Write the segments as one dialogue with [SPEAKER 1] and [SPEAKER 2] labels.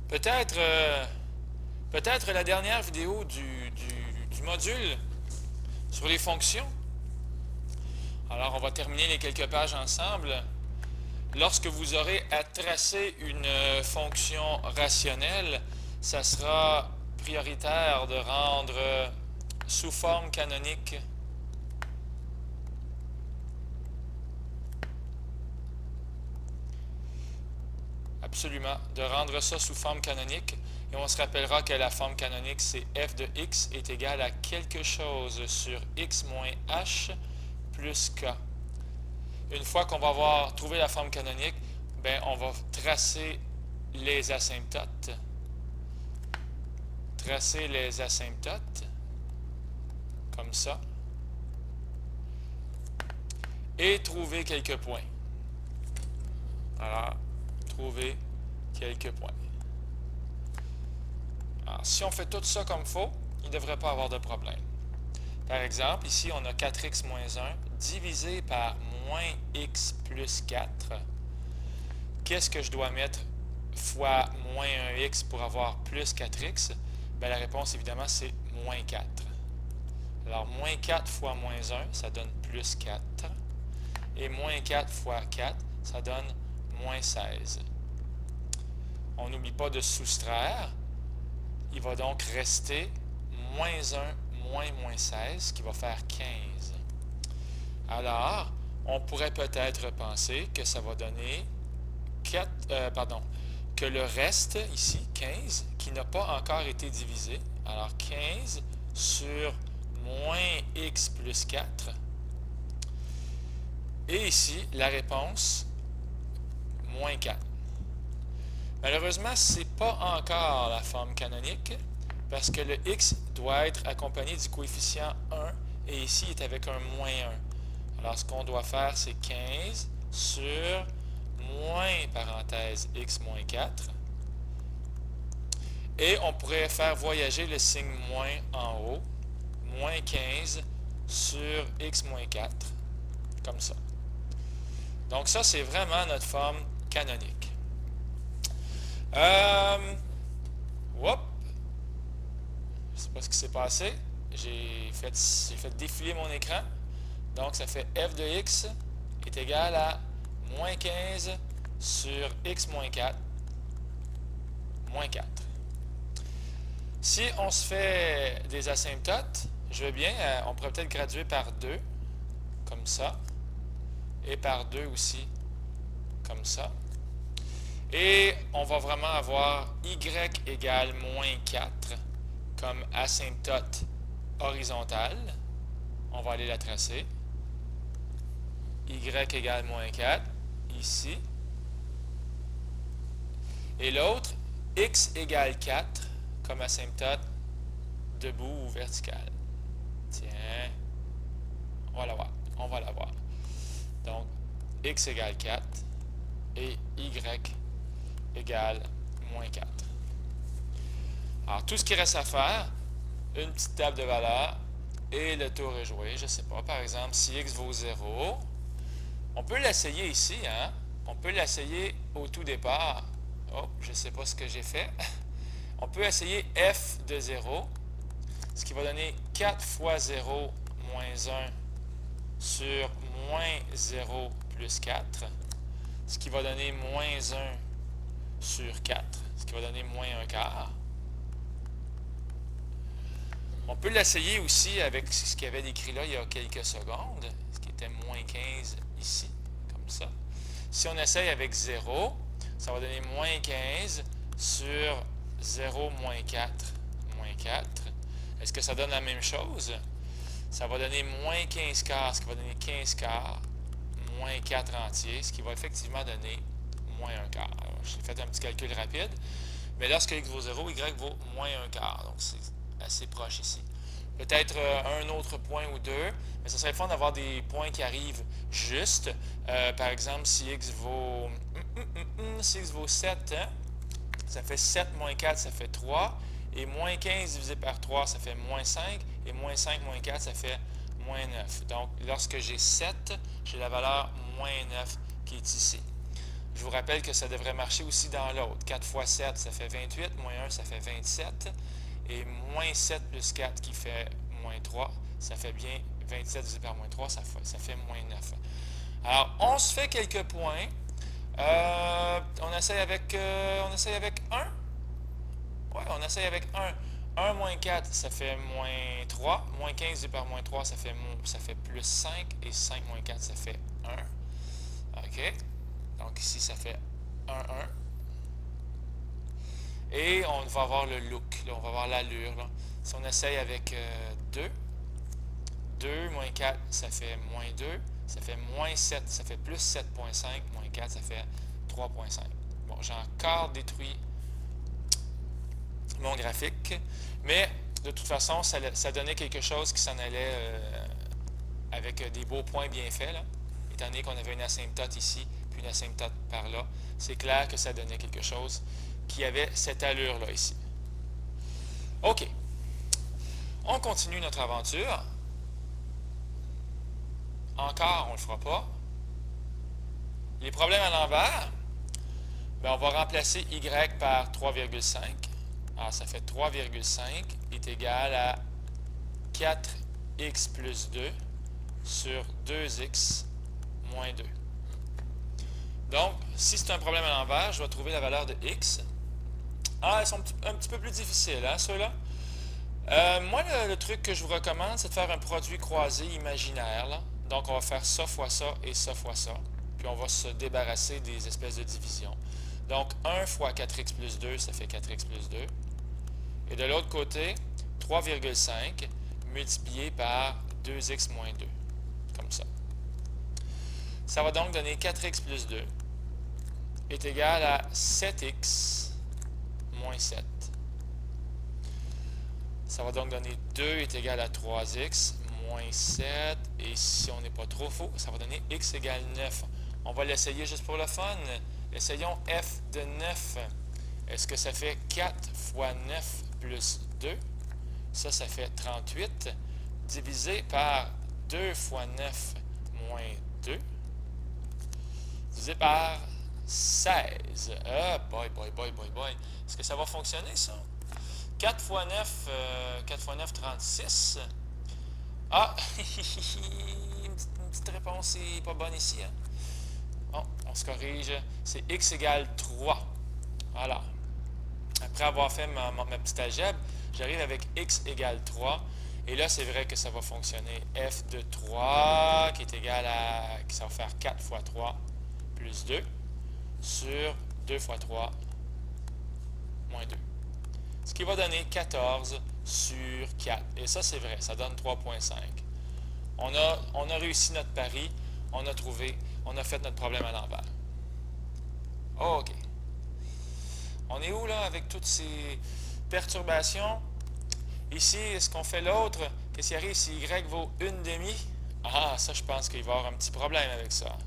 [SPEAKER 1] Peut-être la dernière vidéo du module sur les fonctions. Alors, on va terminer les quelques pages ensemble. Lorsque vous aurez à tracer une fonction rationnelle, ça sera prioritaire de rendre sous forme canonique absolument, de rendre ça sous forme canonique. Et on se rappellera que la forme canonique, c'est f de x est égal à quelque chose sur x moins h plus k. Une fois qu'on va avoir trouvé la forme canonique, ben, on va tracer les asymptotes. Tracer les asymptotes, comme ça. Et trouver quelques points. Alors, trouver quelques points. Alors, si on fait tout ça comme il faut, il ne devrait pas avoir de problème. Par exemple, ici, on a 4x moins 1 divisé par moins x plus 4. Qu'est-ce que je dois mettre fois moins 1x pour avoir plus 4x? Bien, la réponse, évidemment, c'est moins 4. Alors, moins 4 fois moins 1, ça donne plus 4. Et moins 4 fois 4, ça donne moins 16. On n'oublie pas de soustraire. Il va donc rester moins 1 moins 16, qui va faire 15. Alors, on pourrait peut-être penser que ça va donner que le reste, ici, 15, qui n'a pas encore été divisé. Alors, 15 sur moins x plus 4. Et ici, la réponse, moins 4. Malheureusement, ce n'est pas encore la forme canonique parce que le x doit être accompagné du coefficient 1 et ici, il est avec un moins 1. Alors, ce qu'on doit faire, c'est 15 sur moins, parenthèse, x moins 4. Et on pourrait faire voyager le signe moins en haut, moins 15 sur x moins 4, comme ça. Donc ça, c'est vraiment notre forme canonique. Whoop! Je ne sais pas ce qui s'est passé. J'ai fait défiler mon écran. Donc, ça fait f de x est égal à moins 15 sur x moins 4, moins 4. Si on se fait des asymptotes, je veux bien, on pourrait peut-être graduer par 2, comme ça, et par 2 aussi, comme ça. Et on va vraiment avoir y égale moins 4 comme asymptote horizontale. On va aller la tracer. Y égale moins 4, ici. Et l'autre, x égale 4 comme asymptote debout ou verticale. Tiens, on va la voir. Donc, x égale 4 et y égale moins 4. Alors, tout ce qui reste à faire, une petite table de valeurs et le tour est joué. Je ne sais pas, par exemple, si x vaut 0, on peut l'essayer ici, hein? On peut l'essayer au tout départ. Oh, je ne sais pas ce que j'ai fait. On peut essayer f de 0, ce qui va donner 4 fois 0 moins 1 sur moins 0 plus 4, ce qui va donner moins 1 sur 4, ce qui va donner moins 1 quart. On peut l'essayer aussi avec ce qu'il y avait décrit là il y a quelques secondes, ce qui était moins 15 ici, comme ça. Si on essaye avec 0, ça va donner moins 15 sur 0 moins 4, moins 4. Est-ce que ça donne la même chose? Ça va donner moins 15 quarts, ce qui va donner 15 quarts, moins 4 entiers, ce qui va effectivement donner moins 1 quart. J'ai fait un petit calcul rapide, mais lorsque x vaut 0, y vaut moins 1 quart. Donc, c'est assez proche ici. Peut-être un autre point ou deux, mais ça serait fun d'avoir des points qui arrivent juste. Par exemple, si x vaut 7, hein, ça fait 7 moins 4, ça fait 3. Et moins 15 divisé par 3, ça fait moins 5. Et moins 5 moins 4, ça fait moins 9. Donc, lorsque j'ai 7, j'ai la valeur moins 9 qui est ici. Je vous rappelle que ça devrait marcher aussi dans l'autre. 4 fois 7, ça fait 28. Moins 1, ça fait 27. Et moins 7 plus 4 qui fait moins 3, ça fait bien 27 divisé par moins 3, ça fait moins 9. Alors, on se fait quelques points. On essaye avec 1. Ouais, on essaye avec 1. 1 moins 4, ça fait moins 3. Moins 15 divisé par moins 3, ça fait plus 5. Et 5 moins 4, ça fait 1. OK. Donc ici, ça fait 1, 1. Et on va avoir le look, là, on va avoir l'allure. Si on essaye avec 2, 2 moins 4, ça fait moins 2. Ça fait moins 7, ça fait plus 7,5. Moins 4, ça fait 3,5. Bon, j'ai encore détruit mon graphique. Mais de toute façon, ça donnait quelque chose qui s'en allait avec des beaux points bien faits. Là. Étant donné qu'on avait une asymptote ici, puis une asymptote par là, c'est clair que ça donnait quelque chose qui avait cette allure-là ici. OK. On continue notre aventure. Encore, on ne le fera pas. Les problèmes à l'envers, ben, on va remplacer y par 3,5. Alors, ça fait 3,5 est égal à 4x plus 2 sur 2x moins 2. Donc, si c'est un problème à l'envers, je vais trouver la valeur de x. Ah, ils sont un petit peu plus difficiles, hein, ceux-là? Moi, le truc que je vous recommande, c'est de faire un produit croisé imaginaire. Là. Donc, on va faire ça fois ça et ça fois ça. Puis, on va se débarrasser des espèces de divisions. Donc, 1 fois 4x plus 2, ça fait 4x plus 2. Et de l'autre côté, 3,5 multiplié par 2x moins 2. Comme ça. Ça va donc donner 4x plus 2 est égal à 7x moins 7. Ça va donc donner 2 est égal à 3x moins 7. Et si on n'est pas trop faux, ça va donner x égale 9. On va l'essayer juste pour le fun. Essayons f de 9. Est-ce que ça fait 4 fois 9 plus 2? Ça fait 38. Divisé par 2 fois 9 moins 2. Divisé par 16. Ah, boy. Est-ce que ça va fonctionner, ça? 4 fois 9, 36. Ah, une petite réponse n'est pas bonne ici. Hein? Bon, on se corrige. C'est x égale 3. Voilà. Après avoir fait ma petite algèbre, j'arrive avec x égale 3. Et là, c'est vrai que ça va fonctionner. F de 3 qui est égal à... ça va faire 4 fois 3 plus 2 sur 2 fois 3 moins 2. Ce qui va donner 14 sur 4. Et ça, c'est vrai. Ça donne 3,5. On a réussi notre pari. On a fait notre problème à l'envers. OK. On est où, là, avec toutes ces perturbations? Ici, est-ce qu'on fait l'autre? Qu'est-ce qui arrive si y vaut 1/2? Ah, ça, je pense qu'il va y avoir un petit problème avec ça.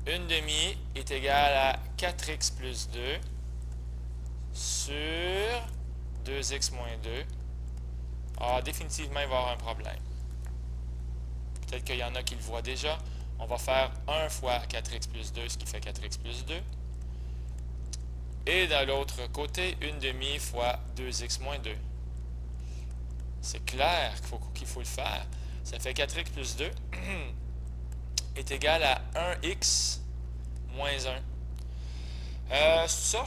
[SPEAKER 1] 1/2 est égal à 4x plus 2 sur 2x moins 2. Ah, définitivement, il va y avoir un problème. Peut-être qu'il y en a qui le voient déjà. On va faire 1 fois 4x plus 2, ce qui fait 4x plus 2. Et de l'autre côté, 1/2 fois 2x moins 2. C'est clair qu'il faut le faire. Ça fait 4x plus 2 est égal à 1x moins 1. Ça.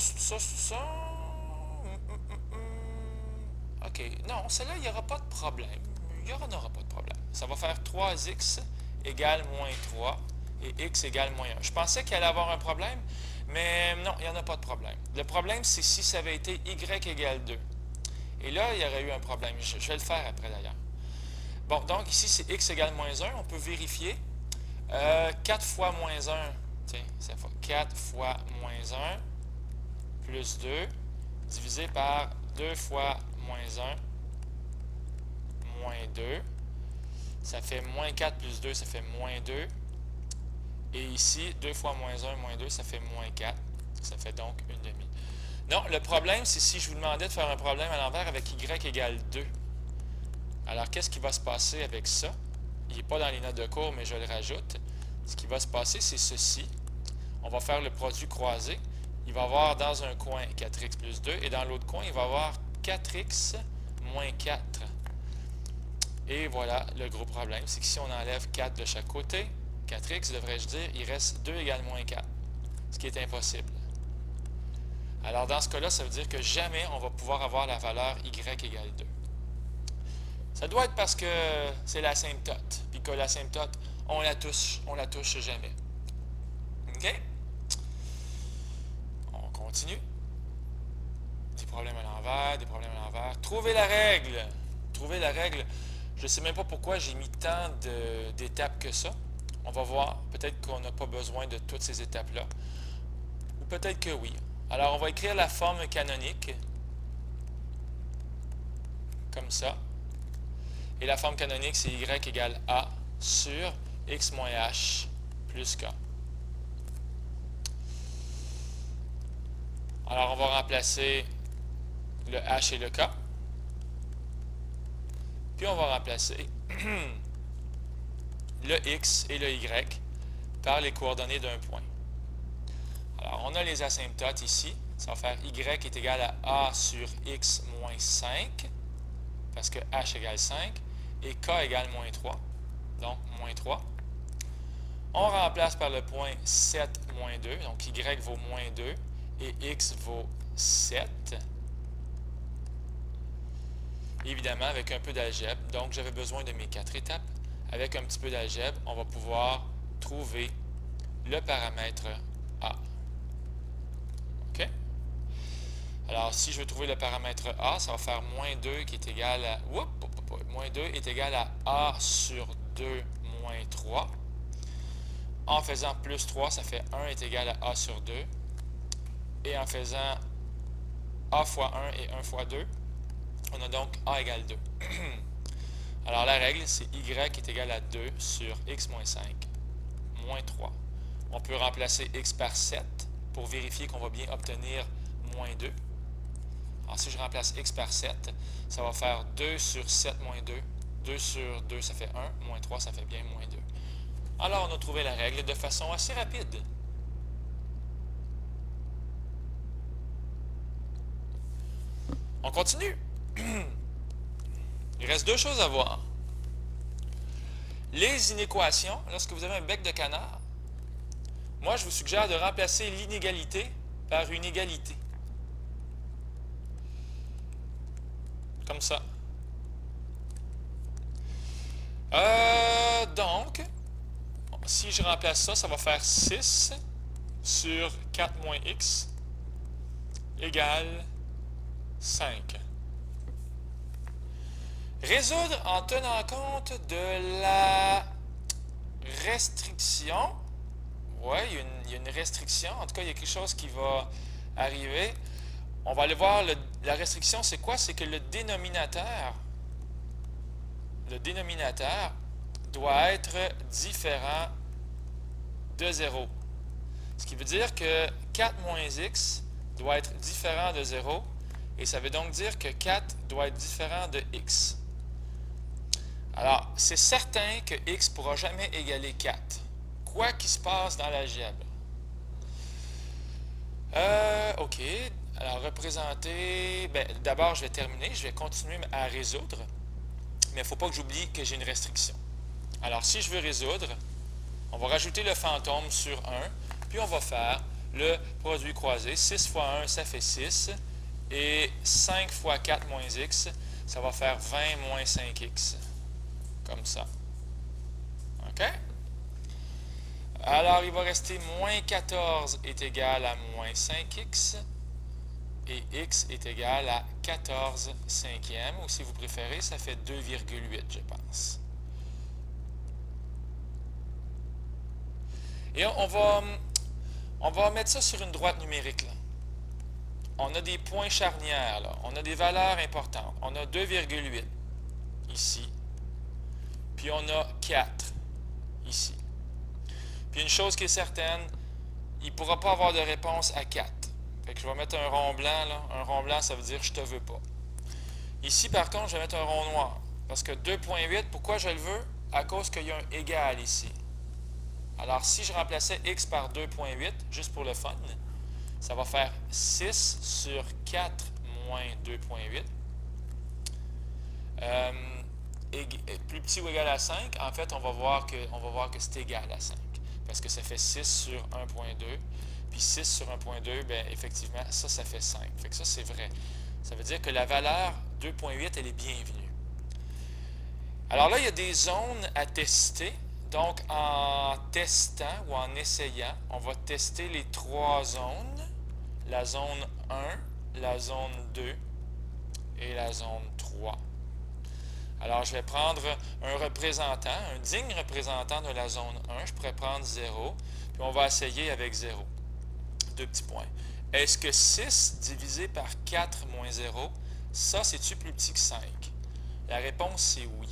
[SPEAKER 1] OK. Non, celle-là, il n'y aura pas de problème. Il n'y aura pas de problème. Ça va faire 3x égale moins 3 et x égale moins 1. Je pensais qu'il allait avoir un problème, mais non, il n'y en a pas de problème. Le problème, c'est si ça avait été y égale 2. Et là, il y aurait eu un problème. Je vais le faire après, d'ailleurs. Bon, donc ici, c'est x égale moins 1. On peut vérifier. 4 fois moins 1, tiens, ça fait 4 fois moins 1 plus 2 divisé par 2 fois moins 1 moins 2. Ça fait moins 4 plus 2, ça fait moins 2. Et ici, 2 fois moins 1 moins 2, ça fait moins 4. Ça fait donc 1/2. Non, le problème, c'est si je vous demandais de faire un problème à l'envers avec y égale 2. Alors, qu'est-ce qui va se passer avec ça? Il n'est pas dans les notes de cours, mais je le rajoute. Ce qui va se passer, c'est ceci. on va faire le produit croisé. Il va avoir dans un coin 4x plus 2 et dans l'autre coin, il va avoir 4x moins 4. Et voilà le gros problème, c'est que si on enlève 4 de chaque côté, 4x, devrais-je dire, il reste 2 égale moins 4, ce qui est impossible. Alors dans ce cas-là, ça veut dire que jamais on va pouvoir avoir la valeur y égale 2. Ça doit être parce que c'est l'asymptote, puis que l'asymptote, on la touche jamais. OK? On continue. Des problèmes à l'envers, des problèmes à l'envers. Trouvez la règle. Trouvez la règle. Je ne sais même pas pourquoi j'ai mis tant d'étapes que ça. On va voir. Peut-être qu'on n'a pas besoin de toutes ces étapes-là. Ou peut-être que oui. Alors, on va écrire la forme canonique. Comme ça. Et la forme canonique, c'est y égale a sur x moins h plus k. Alors, on va remplacer le h et le k. Puis, on va remplacer le x et le y par les coordonnées d'un point. Alors, on a les asymptotes ici. Ça va faire y est égal à a sur x moins 5, parce que h égale 5, et k égale moins 3. Donc, moins 3. On remplace par le point 7 moins 2, donc y vaut moins 2, et x vaut 7. Évidemment, avec un peu d'algèbre, donc j'avais besoin de mes 4 étapes. Avec un petit peu d'algèbre, on va pouvoir trouver le paramètre a. OK? Alors, si je veux trouver le paramètre a, ça va faire moins 2 qui est égal à... moins 2 est égal à a sur 2 moins 3. En faisant plus 3, ça fait 1 est égal à a sur 2. Et en faisant a fois 1 et 1 fois 2, on a donc a égale 2. Alors, la règle, c'est y est égal à 2 sur x moins 5 moins 3. On peut remplacer x par 7 pour vérifier qu'on va bien obtenir moins 2. Alors, si je remplace x par 7, ça va faire 2 sur 7 moins 2. 2 sur 2, ça fait 1. Moins 3, ça fait bien moins 2. Alors, on a trouvé la règle de façon assez rapide. On continue. Il reste deux choses à voir. Les inéquations, lorsque vous avez un bec de canard, moi, je vous suggère de remplacer l'inégalité par une égalité. Comme ça. Donc, si je remplace ça, ça va faire 6 sur 4 moins x égale 5. Résoudre en tenant compte de la restriction. Oui, il y a une restriction. En tout cas, il y a quelque chose qui va arriver. On va aller voir, la restriction, c'est quoi? C'est que le dénominateur doit être différent de 0. Ce qui veut dire que 4 moins x doit être différent de 0. Et ça veut donc dire que 4 doit être différent de x. Alors, c'est certain que x ne pourra jamais égaler 4. Quoi qu'il se passe dans l'algèbre. OK. Alors, représenter... d'abord, je vais terminer. Je vais continuer à résoudre. Mais il ne faut pas que j'oublie que j'ai une restriction. Alors, si je veux résoudre, on va rajouter le fantôme sur 1. Puis, on va faire le produit croisé. 6 fois 1, ça fait 6. Et 5 fois 4 moins x, ça va faire 20 moins 5x. Comme ça. OK? Alors, il va rester moins 14 est égal à moins 5x. Et x est égal à 14 cinquièmes. Ou si vous préférez, ça fait 2,8, je pense. Et on va mettre ça sur une droite numérique, là. On a des points charnières, là. On a des valeurs importantes. On a 2,8 ici. Puis on a 4 ici. Puis une chose qui est certaine, il ne pourra pas avoir de réponse à 4. Fait que je vais mettre un rond blanc, là. Un rond blanc, ça veut dire je te veux pas. Ici, par contre, je vais mettre un rond noir. Parce que 2,8, pourquoi je le veux? À cause qu'il y a un égal ici. Alors, si je remplaçais x par 2,8, juste pour le fun, ça va faire 6 sur 4 moins 2,8. Plus petit ou égal à 5, en fait, on va voir que c'est égal à 5. Parce que ça fait 6 sur 1,2. Puis 6 sur 1,2, bien, effectivement, ça fait 5. Fait que ça, c'est vrai. Ça veut dire que la valeur 2,8, elle est bienvenue. Alors là, il y a des zones à tester. Donc, en testant ou en essayant, on va tester les 3 zones. La zone 1, la zone 2 et la zone 3. Alors, je vais prendre un représentant, un digne représentant de la zone 1. Je pourrais prendre 0, puis on va essayer avec 0. 2 petits points. Est-ce que 6 divisé par 4 moins 0, ça, c'est-tu plus petit que 5? La réponse, c'est oui.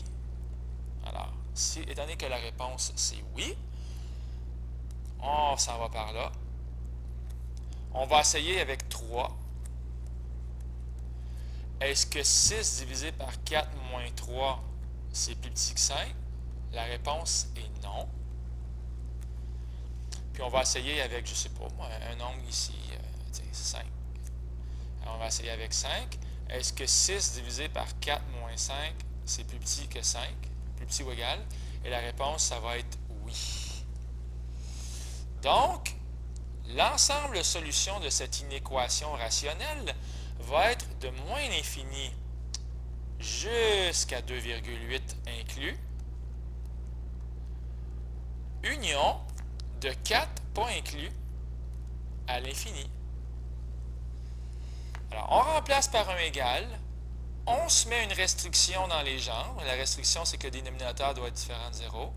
[SPEAKER 1] Alors, étant donné que la réponse, c'est oui, on s'en va par là. On va essayer avec 3. Est-ce que 6 divisé par 4 moins 3, c'est plus petit que 5? La réponse est non. Puis on va essayer avec, je ne sais pas moi, un nombre ici, 5. Alors on va essayer avec 5. Est-ce que 6 divisé par 4 moins 5, c'est plus petit que 5? Plus petit ou égal? Et la réponse, ça va être oui. Donc, l'ensemble de solutions de cette inéquation rationnelle va être de moins l'infini jusqu'à 2,8 inclus, union de 4 pas inclus à l'infini. Alors, on remplace par un égal, on se met une restriction dans les jambes. La restriction, c'est que le dénominateur doit être différent de 0.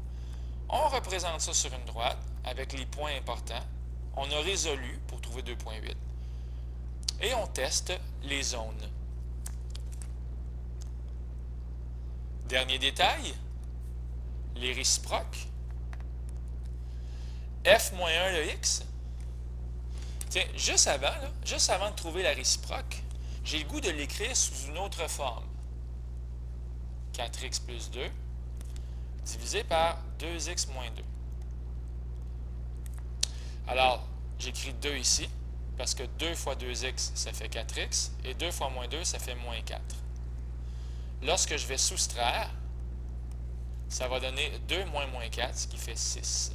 [SPEAKER 1] On représente ça sur une droite avec les points importants. On a résolu pour trouver 2,8. Et on teste les zones. Dernier détail, les réciproques. F moins 1 de x. Tiens, juste avant de trouver la réciproque, j'ai le goût de l'écrire sous une autre forme. 4x plus 2 divisé par 2x moins 2. Alors, j'écris 2 ici, parce que 2 fois 2x, ça fait 4x, et 2 fois moins 2, ça fait moins 4. Lorsque je vais soustraire, ça va donner 2 moins moins 4, ce qui fait 6.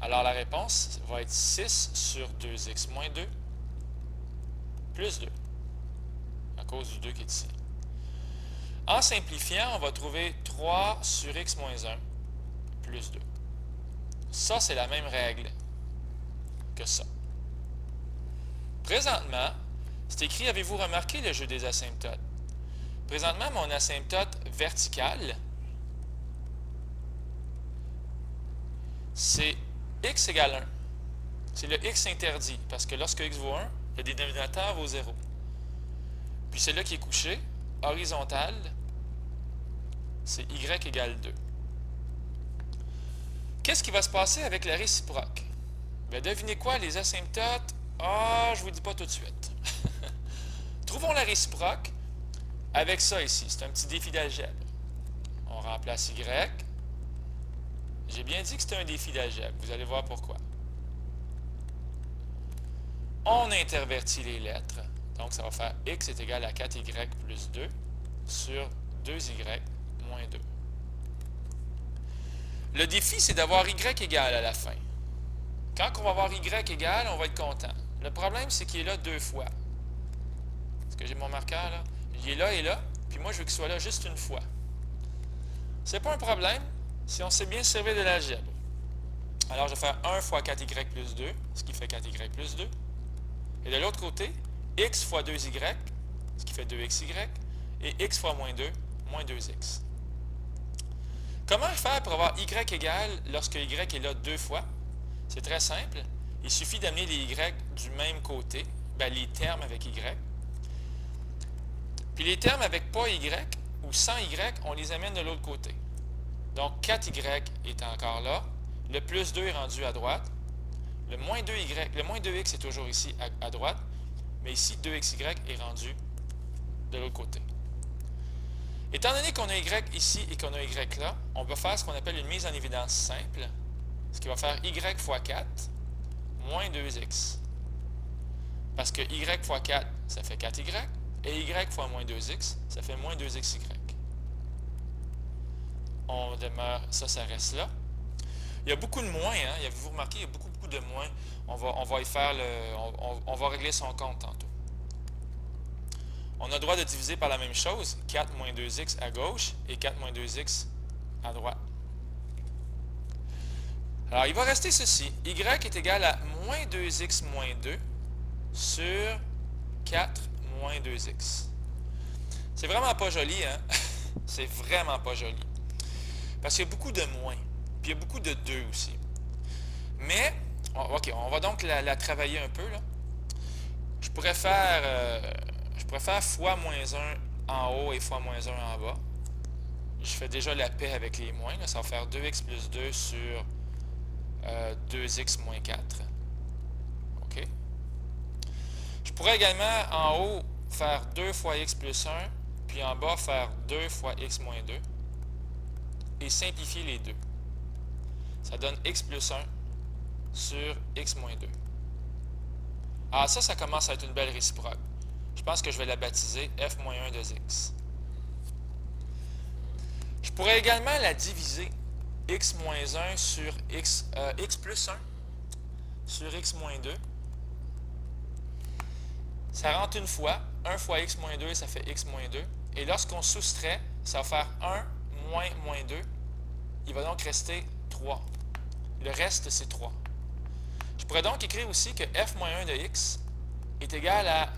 [SPEAKER 1] Alors, la réponse va être 6 sur 2x moins 2 plus 2, à cause du 2 qui est ici. En simplifiant, on va trouver 3 sur x moins 1 plus 2. Ça, c'est la même règle que ça. Présentement, c'est écrit, avez-vous remarqué le jeu des asymptotes? Présentement, mon asymptote vertical, c'est x égale 1. C'est le x interdit, parce que lorsque x vaut 1, le dénominateur vaut 0. Puis celui-là qui est couché, horizontal, c'est y égale 2. Qu'est-ce qui va se passer avec la réciproque? Bien, devinez quoi, les asymptotes? Ah, je ne vous dis pas tout de suite. Trouvons la réciproque avec ça ici. C'est un petit défi d'algèbre. On remplace y. J'ai bien dit que c'était un défi d'algèbre. Vous allez voir pourquoi. On intervertit les lettres. Donc, ça va faire x est égal à 4y plus 2 sur 2y moins 2. Le défi, c'est d'avoir y égal à la fin. Quand on va avoir y égal, on va être content. Le problème, c'est qu'il est là 2 fois. Est-ce que j'ai mon marqueur là? Il est là et là, puis moi, je veux qu'il soit là juste une fois. C'est pas un problème si on sait bien se servir de l'algèbre. Alors, je vais faire 1 fois 4y plus 2, ce qui fait 4y plus 2. Et de l'autre côté, x fois 2y, ce qui fait 2xy, et x fois moins 2, moins 2x. Comment faire pour avoir y égal lorsque y est là 2 fois? C'est très simple. Il suffit d'amener les y du même côté, bien, les termes avec y. Puis les termes avec pas y ou sans y, on les amène de l'autre côté. Donc 4y est encore là. Le plus 2 est rendu à droite. Le moins 2x est toujours ici à droite. Mais ici, 2xy est rendu de l'autre côté. Étant donné qu'on a y ici et qu'on a y là, on va faire ce qu'on appelle une mise en évidence simple. Ce qui va faire y fois 4 moins 2x. Parce que y fois 4, ça fait 4y, et y fois moins 2x, ça fait moins 2xy. On demeure, ça reste là. Il y a beaucoup de moins, hein? Avez-vous remarqué, il y a beaucoup de moins. On va y faire on va régler son compte tantôt. On a le droit de diviser par la même chose, 4 moins 2x à gauche et 4 moins 2x à droite. Alors, il va rester ceci. Y est égal à moins 2x moins 2 sur 4 moins 2x. C'est vraiment pas joli, hein? C'est vraiment pas joli. Parce qu'il y a beaucoup de moins. Puis il y a beaucoup de 2 aussi. Mais, OK, on va donc la travailler un peu, là. Je pourrais faire fois moins 1 en haut et fois moins 1 en bas. Je fais déjà la paix avec les moins. Là. Ça va faire 2x plus 2 sur 2x moins 4. OK. Je pourrais également en haut faire 2 fois x plus 1, puis en bas faire 2 fois x moins 2, et simplifier les deux. Ça donne x plus 1 sur x moins 2. Ah, ça commence à être une belle réciproque. Je pense que je vais la baptiser f moins 1 de x. Je pourrais également la diviser x moins 1 sur x plus 1 sur x moins 2. Ça rentre une fois. 1 fois x moins 2, ça fait x moins 2. Et lorsqu'on soustrait, ça va faire 1 moins moins 2. Il va donc rester 3. Le reste, c'est 3. Je pourrais donc écrire aussi que f moins 1 de x est égal à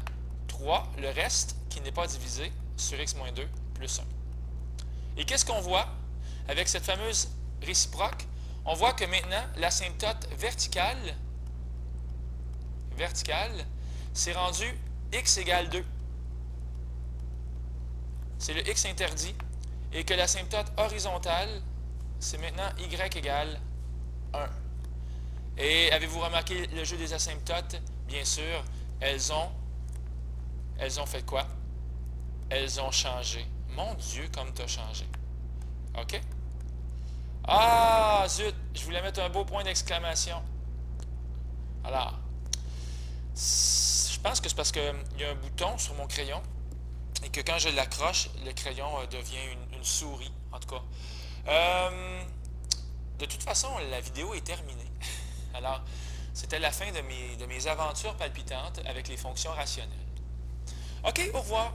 [SPEAKER 1] 3, le reste, qui n'est pas divisé, sur x moins 2 plus 1. Et qu'est-ce qu'on voit avec cette fameuse réciproque? On voit que maintenant, l'asymptote verticale, c'est rendu x égale 2. C'est le x interdit. Et que l'asymptote horizontale, c'est maintenant y égale 1. Et avez-vous remarqué le jeu des asymptotes? Bien sûr, elles ont fait quoi? Elles ont changé. Mon Dieu, comme tu as changé. OK? Ah, zut! Je voulais mettre un beau point d'exclamation. Alors, je pense que c'est parce qu'il y a un bouton sur mon crayon et que quand je l'accroche, le crayon devient une souris, en tout cas. De toute façon, la vidéo est terminée. Alors, c'était la fin de mes aventures palpitantes avec les fonctions rationnelles. OK, au revoir!